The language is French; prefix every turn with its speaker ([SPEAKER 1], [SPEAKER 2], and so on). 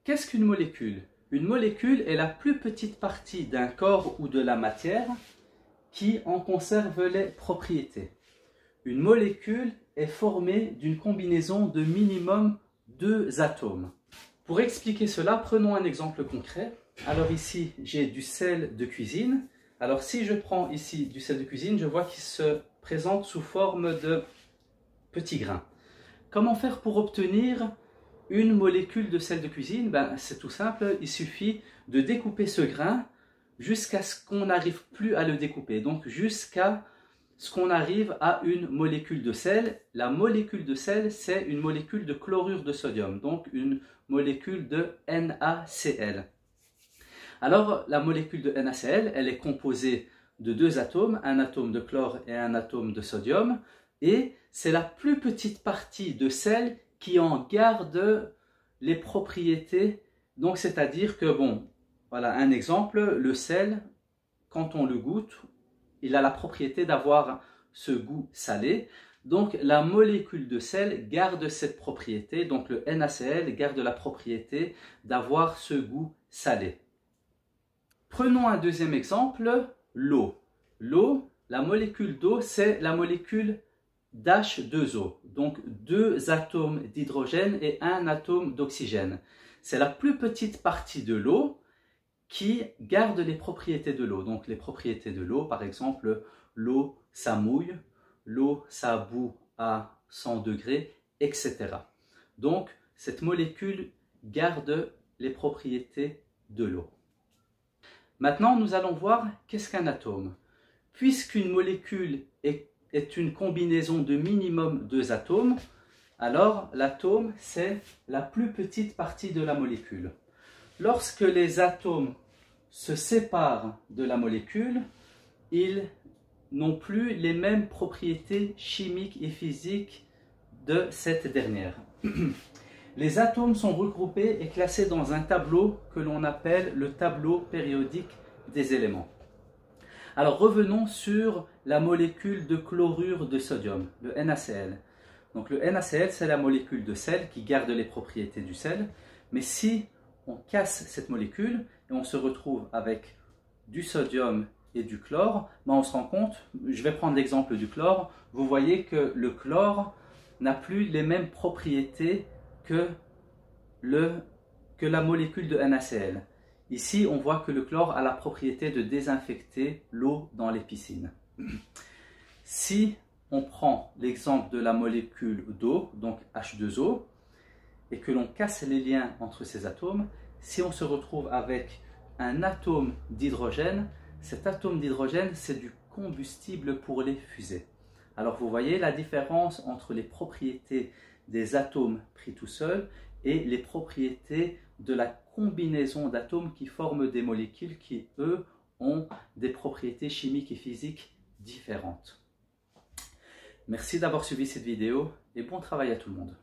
[SPEAKER 1] Qu'est-ce qu'une molécule? Une molécule est la plus petite partie d'un corps ou de la matière qui en conserve les propriétés. Une molécule est formée d'une combinaison de minimum 2 atomes. Pour expliquer cela, prenons un exemple concret. Alors ici, j'ai du sel de cuisine. Alors si je prends ici du sel de cuisine, je vois qu'il se présente sous forme de petits grains. Comment faire pour obtenir une molécule de sel de cuisine? C'est tout simple, il suffit de découper ce grain jusqu'à ce qu'on n'arrive plus à le découper. Donc jusqu'à ce qu'on arrive à une molécule de sel. La molécule de sel, c'est une molécule de chlorure de sodium, donc une molécule de NaCl. Alors, la molécule de NaCl, elle est composée de 2 atomes, un atome de chlore et un atome de sodium, et c'est la plus petite partie de sel qui en garde les propriétés. Donc, c'est-à-dire que, bon, voilà un exemple, le sel, quand on le goûte, il a la propriété d'avoir ce goût salé. Donc la molécule de sel garde cette propriété, donc le NaCl garde la propriété d'avoir ce goût salé. Prenons un deuxième exemple, l'eau. L'eau, la molécule d'eau, c'est la molécule d'H2O, donc 2 atomes d'hydrogène et 1 atome d'oxygène. C'est la plus petite partie de l'eau qui garde les propriétés de l'eau. Donc les propriétés de l'eau, par exemple, l'eau ça mouille, l'eau ça bout à 100 degrés, etc. Donc cette molécule garde les propriétés de l'eau. Maintenant, nous allons voir qu'est-ce qu'un atome. Puisqu'une molécule est une combinaison de minimum 2 atomes, alors l'atome c'est la plus petite partie de la molécule. Lorsque les atomes se séparent de la molécule, ils n'ont plus les mêmes propriétés chimiques et physiques de cette dernière. Les atomes sont regroupés et classés dans un tableau que l'on appelle le tableau périodique des éléments. Alors revenons sur la molécule de chlorure de sodium, le NaCl. Donc le NaCl, c'est la molécule de sel qui garde les propriétés du sel, mais si on casse cette molécule et on se retrouve avec du sodium et du chlore, on se rend compte, je vais prendre l'exemple du chlore, vous voyez que le chlore n'a plus les mêmes propriétés que la molécule de NaCl. Ici, on voit que le chlore a la propriété de désinfecter l'eau dans les piscines. Si on prend l'exemple de la molécule d'eau, donc H2O, et que l'on casse les liens entre ces atomes, si on se retrouve avec un atome d'hydrogène, cet atome d'hydrogène, c'est du combustible pour les fusées. Alors vous voyez la différence entre les propriétés des atomes pris tout seuls et les propriétés de la combinaison d'atomes qui forment des molécules qui, eux, ont des propriétés chimiques et physiques différentes. Merci d'avoir suivi cette vidéo et bon travail à tout le monde.